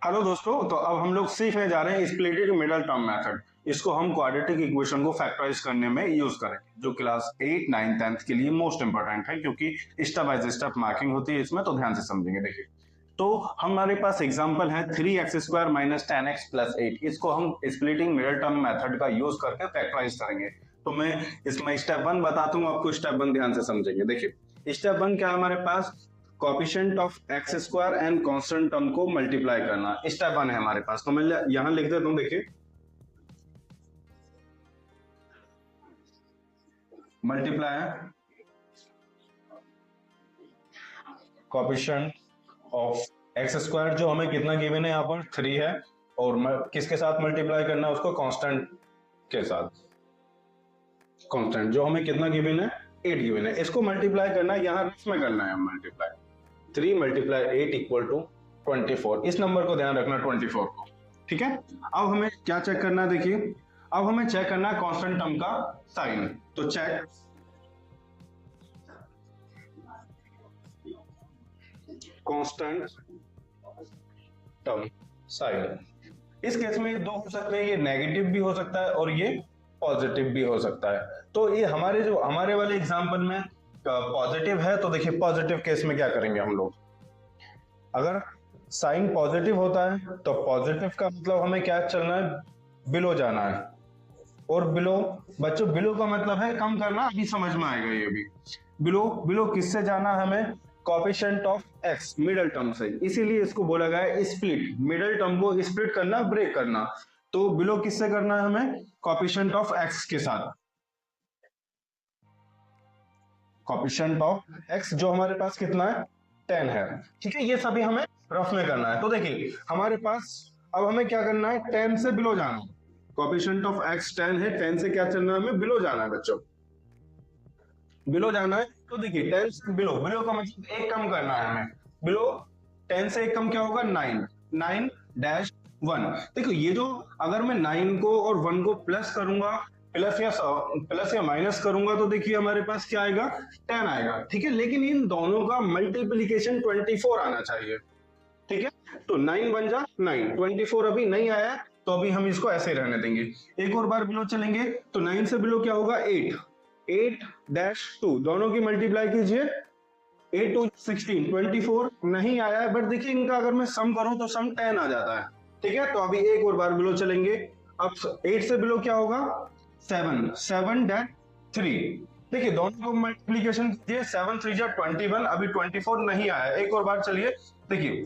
Hello दोस्तों, तो अब हम लोग सीखने जा रहे हैं स्प्लिटेड मिडल टर्म मेथड। इसको हम क्वाड्रेटिक इक्वेशन को फैक्टराइज करने में यूज करेंगे, जो क्लास 8, 9, 10 के लिए मोस्ट इंपोर्टेंट है, क्योंकि स्टेप बाय स्टेप मार्किंग होती है इसमें, तो ध्यान से समझेंगे। देखिए, तो हमारे पास एग्जांपल है 3x² माइनस 10x प्लस 8। इसको हम स्प्लिटिंग मिडल टर्म मेथड का यूज करके फैक्टराइज करेंगे। तो मैं इसमें स्टेप 1 बताता हूँ आपको, स्टेप 1 ध्यान से समझेंगे। देखिए, स्टेप 1 क्या है हमारे पास, coefficient of x² and constant term को मल्टीप्लाई करना। स्टेप 1 है हमारे पास, तो मैं यहां लिख देता हूं। देखिए, मल्टीप्लाई है कोएफिशिएंट ऑफ x², जो हमें कितना गिवन है यहाँ पर 3 है, और किसके साथ मल्टीप्लाई करना है उसको, कांस्टेंट के साथ। कांस्टेंट जो हमें कितना गिवन है, 8 गिवन है, इसको मल्टीप्लाई करना है, यहाँ रफ में करना है मल्टीप्लाई। 3 multiply 8 equal to 24। इस नंबर को ध्यान रखना, 24 को। ठीक है, अब हमें क्या चेक करना है, देखिए, अब हमें चेक करना है कांस्टेंट टर्म का साइन। तो चेक कांस्टेंट टर्म साइन। इस केस में ये दो हो सकते हैं, ये नेगेटिव भी हो सकता है और ये पॉजिटिव भी हो सकता है। तो ये हमारे वाले एग्जांपल में पॉजिटिव है, तो देखिए पॉजिटिव केस में क्या करेंगे हम लोग, अगर साइन पॉजिटिव होता है तो पॉजिटिव का मतलब हमें क्या चलना है, बिलो जाना है। और बिलो, बच्चों बिलो का मतलब है कम करना, अभी समझ में आएगा ये भी। बिलो किससे जाना है हमें, coefficient of x middle term से, इसीलिए इसको बोला गया है स्प्लिट। मिडल टर्म को स्प्लिट करना, ब्रेक करना। तो बिलो किससे करना है हमें, कोएफिशिएंट ऑफ x के साथ। कोएफिशिएंट ऑफ x जो हमारे पास कितना है, 10 है। ठीक है, ये सभी हमें रफ में करना है। तो देखिए हमारे पास अब हमें क्या करना है, 10 से बिलो जाना है। कोएफिशिएंट ऑफ x 10 है, 10 से क्या चलना है, हमें बिलो जाना है बच्चों, बिलो जाना है। तो देखिए 10 से बिलो, बिलो का मतलब एक कम करना है हमें। बिलो 10 से एक कम क्या होगा, 9-1। देखो ये जो, अगर मैं 9 को और 1 को प्लस करूंगा, प्लस या माइनस करूंगा, तो देखिए हमारे पास क्या आएगा, 10 आएगा। ठीक है, लेकिन इन दोनों का मल्टीप्लीकेशन 24 आना चाहिए। ठीक है, तो 9 बन जा 9, 24 अभी नहीं आया, तो अभी हम इसको ऐसे रहने देंगे। एक और बार बिलो चलेंगे, तो 9 से बिलो क्या होगा, 8-2, दोनों की मल्टीप्लाई कीजिए, 8 to 16, 24 नहीं आया है, बट देखिए इनका अगर मैं सम करूं तो सम 10 आ जाता है। ठीक है, तो अभी एक और बार बिलो चलेंगे। अब 8 से बिलो क्या होगा, 7-3। देखिए दोनों को मल्टीप्लीकेशन कीजिए, 7 3 जा 21, अभी 24 नहीं आया। एक और बार चलिए, देखिए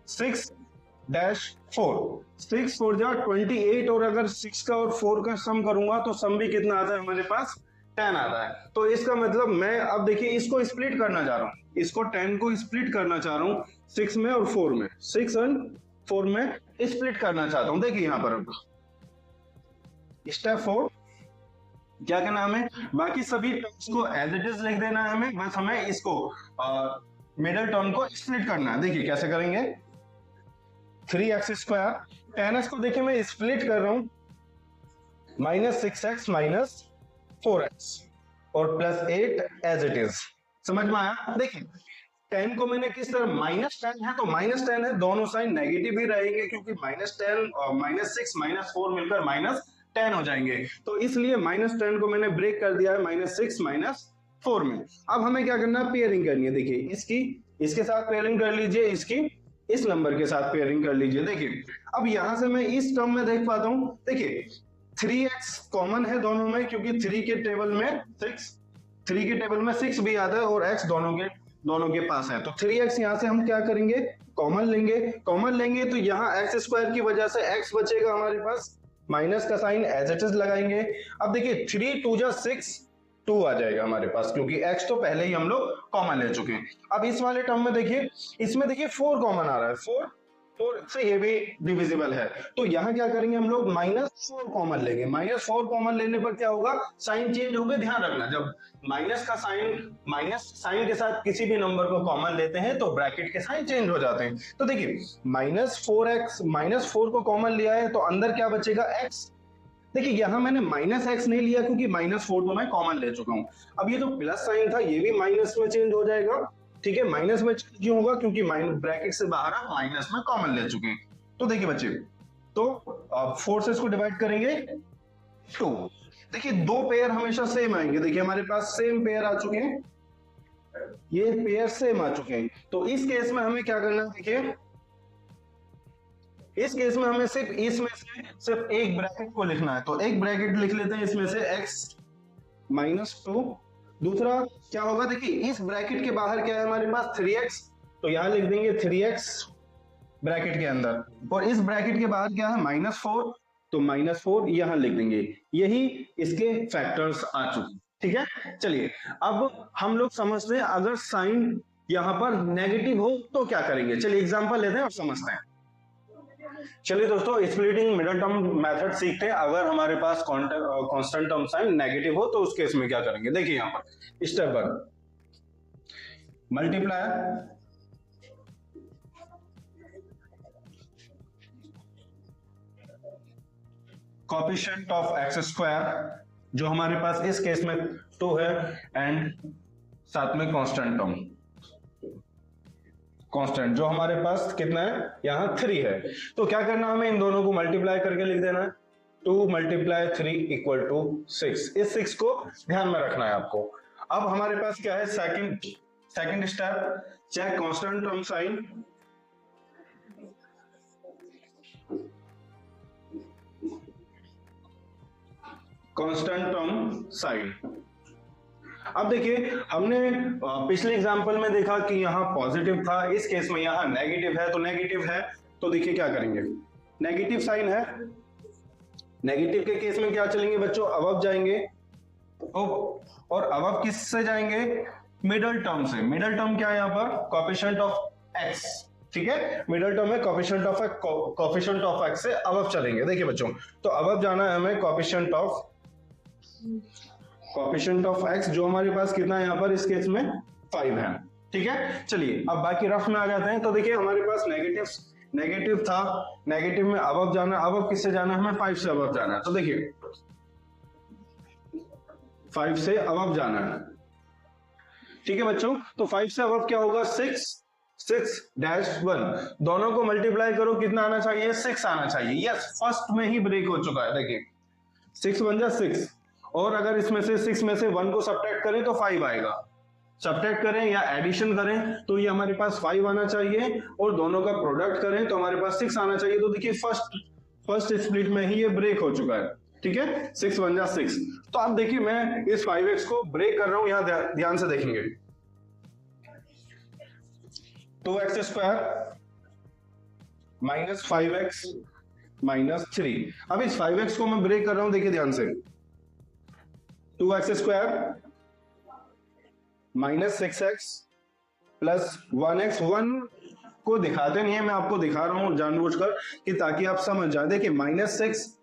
6-4, 6 4 जा 28, और अगर 6 का और 4 का सम करूंगा तो सम भी कितना आता है हमारे पास, 10 आता है। तो इसका मतलब मैं अब देखिए इसको स्प्लिट करना चाह रहा हूँ, इसको 10 को स्प्लिट करना चाह रहा हूँ 6 में और 4 में, 6 और 4 में स्प्लिट करना चाहता हूँ। देखिए यहाँ पर स्टेप 4 क्या करना हमें, बाकी सभी टर्म्स को एज इट इज लिख देना है हमें, बस हमें इसको मिडिल टर्म को स्प्लिट करना है। देखिए कैसे करेंगे, 3x² 10x को देखिए मैं स्प्लिट कर रहा हूं, -6x माइनस 4x और +8 एज इट इज। समझ में आया। देखिए 10 को मैंने किस तरह, -10 है तो -10 है, दोनों साइन नेगेटिव ही रहेंगे, क्योंकि -10 और -6 -4 मिलकर -10 हो जाएंगे। तो इसलिए -10 को मैंने ब्रेक कर दिया है -6 -4 में। अब हमें क्या करना है, पेयरिंग करनी है। देखिए इसके साथ पेयरिंग कर लीजिए, इसकी इस नंबर के साथ पेयरिंग कर लीजिए। देखिए अब यहां से मैं इस टर्म में देख पाता हूं, देखिए 3x कॉमन है दोनों में, क्योंकि 3 के टेबल में 6 भी आता है और x दोनों के पास है। तो 3x यहां से हम क्या करेंगे, कॉमन लेंगे तो यहाँ x² की वजह से x बचेगा हमारे पास, माइनस का साइन एज इट इज लगाएंगे। अब देखिए 3 2 जा 6, 2 आ जाएगा हमारे पास, क्योंकि x तो पहले ही हम लोग कॉमन ले चुके हैं। अब इस वाले टर्म में देखिए, इसमें देखिए 4 कॉमन आ रहा है, 4 से ये भी डिविजिबल है, तो यहाँ क्या करेंगे हम लोग, -4 कॉमन लेंगे। -4 कॉमन लेने पर क्या होगा, साइन चेंज होगा। ध्यान रखना, जब माइनस साइन के साथ किसी भी नंबर को कॉमन लेते हैं तो ब्रैकेट के साइन चेंज हो जाते हैं। तो देखिए -4 को कॉमन लिया है, तो अंदर क्या बचेगा, x। देखिए यहां मैंने -x नहीं लिया, क्योंकि -4 तो मैं कॉमन ले चुका हूं। अब ये जो प्लस साइन था ये भी माइनस में चेंज हो जाएगा। ठीक है, माइनस में क्यों होगा, क्योंकि ब्रैकेट से बाहर आप माइनस में कॉमन ले चुके हैं। तो देखिए बच्चे, तो 4 से इसको डिवाइड करेंगे 2। देखिए दो पेयर हमेशा सेम आएंगे, देखिए हमारे पास सेम पेयर आ चुके हैं, ये पेयर सेम आ चुके हैं। तो इस केस में हमें क्या करना है, देखिए इस केस में हमें सिर्फ इसमें से सिर्फ एक ब्रैकेट को लिखना है, तो एक ब्रैकेट लिख लेते हैं इसमें से x -2। दूसरा क्या होगा, देखिए इस ब्रैकेट के बाहर क्या है हमारे पास 3x, तो यहां लिख देंगे 3x ब्रैकेट के अंदर, और इस ब्रैकेट के बाहर क्या है -4, तो -4 यहां लिख देंगे। यही इसके फैक्टर्स आ चुके, ठीक है। चलिए अब हम लोग समझते हैं अगर साइन यहां पर नेगेटिव हो तो क्या करेंगे। चलिए एग्जांपल लेते हैं और समझते हैं। चलिए दोस्तों, स्प्लिटिंग मिडिल टर्म मेथड सीखते हैं। अगर हमारे पास कांस्टेंट टर्म साइन नेगेटिव हो तो उस केस में क्या करेंगे। देखिए यहां पर step 1, multiply coefficient of x square, जो हमारे पास इस केस में 2 है, एंड साथ में कांस्टेंट टर्म, कांस्टेंट जो हमारे पास कितना है यहाँ 3 है। तो क्या करना, हमें इन दोनों को मल्टीप्लाई करके लिख देना है। 2 × 3 = 6। इस 6 को ध्यान में रखना है आपको। अब हमारे पास क्या है, second step, check constant term sign. Constant term sign. अब देखिए हमने पिछले एग्जांपल में देखा कि यहाँ पॉजिटिव था, इस केस में यहाँ नेगेटिव है, तो नेगेटिव है तो देखिए क्या करेंगे, नेगेटिव साइन है, नेगेटिव के केस में क्या चलेंगे बच्चों, अबव जाएंगे, और अबव किससे जाएंगे, मिडल टर्म से। मिडल टर्म क्या है यहाँ पर, कोएफिशिएंट ऑफ एक्स, ठीक है, मिडल टर्म है कोएफिशिएंट ऑफ एक्स से अबव चलेंगे। देखिए बच्चों, तो अबव जाना है हमें कोएफिशिएंट ऑफ एक्स, जो हमारे पास कितना है यहाँ पर इस केस में 5 है, ठीक है। चलिए अब बाकी रफ में आ जाते हैं। तो देखिए हमारे पास नेगेटिव था, नेगेटिव में अबव जाना, अबव किससे जाना है, हमें 5 से अबव जाना है। तो देखिए 5 से अबव जाना है, ठीक है बच्चों। तो 5 से अबव क्या होगा, 6-1, दोनों को मल्टीप्लाई करो, कितना आना चाहिए, 6 आना चाहिए। यस, फर्स्ट में ही ब्रेक हो चुका है। देखिए 6 × 6, और अगर इसमें से 6 में से 1 को सब्ट्रैक्ट करें तो 5 आएगा, सब्ट्रैक्ट करें या एडिशन करें तो ये हमारे पास 5 आना चाहिए, और दोनों का प्रोडक्ट करें तो हमारे पास 6 आना चाहिए। तो देखिए फर्स्ट स्प्लिट में ही ये ब्रेक हो चुका है, ठीक है, 6 × 6। तो आप देखिए मैं इस 5x को ब्रेक कर रहा हूं, यहां ध्यान से देखेंगे, 2x² - 5x - 3। अब इस 5x को मैं ब्रेक कर रहा हूं, देखिए ध्यान से, 2x² - 6x + 1x। 1 को दिखाते नहीं है, मैं आपको दिखा रहा हूं जानबूझकर कि ताकि आप समझ जाए। देखिए -6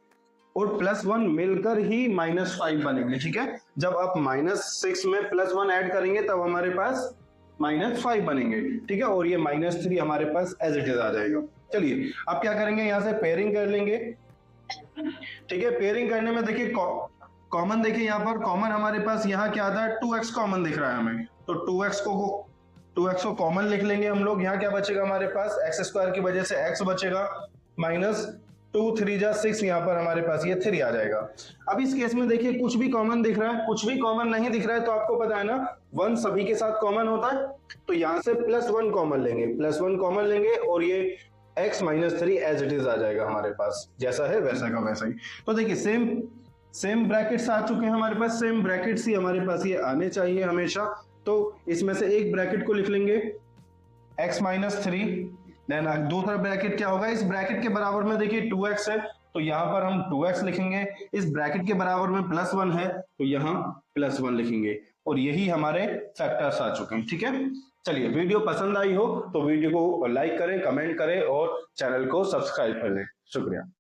और +1 मिलकर ही -5 बनेंगे, ठीक है। जब आप -6 में +1 ऐड करेंगे तब हमारे पास -5 बनेंगे, ठीक है, और ये -3 हमारे पास एज इट इज आ जाएगा। चलिए अब क्या करेंगे, यहां से पेयरिंग कर लेंगे, ठीक है। पेयरिंग करने में देखिए कॉमन, देखिए यहाँ पर कॉमन हमारे पास यहाँ क्या आता है, 2x कॉमन दिख रहा है हमें, तो 2x को कॉमन लिख लेंगे हम लोग। यहाँ क्या बचेगा हमारे पास, x² की वजह से x बचेगा, -2 × 3 = 6, यहाँ पर हमारे पास ये 3 आ जाएगा। अब इस केस में देखिए कुछ भी कॉमन दिख रहा है, कुछ भी कॉमन नहीं दिख रहा है, तो आपको पता है ना 1 सभी के साथ कॉमन होता है, तो यहाँ से +1 कॉमन लेंगे, +1 कॉमन लेंगे, और ये x - 3 एज इट इज आ जाएगा हमारे पास, जैसा है वैसा का वैसा ही। तो देखिए सेम ब्रैकेट्स आ चुके हैं हमारे पास, सेम ब्रैकेट्स ही हमारे पास ये आने चाहिए हमेशा। तो इसमें से एक ब्रैकेट को लिख लेंगे x - 3, देन दूसरा ब्रैकेट क्या होगा, इस ब्रैकेट के बराबर में देखिए 2x है, तो यहाँ पर हम 2x लिखेंगे, इस ब्रैकेट के बराबर में +1 है, तो यहाँ +1 लिखेंगे, और यही हमारे फैक्टर्स आ चुके हैं, ठीक है। चलिए वीडियो पसंद आई हो तो वीडियो को लाइक करें, कमेंट करें और चैनल को सब्सक्राइब कर लें। शुक्रिया।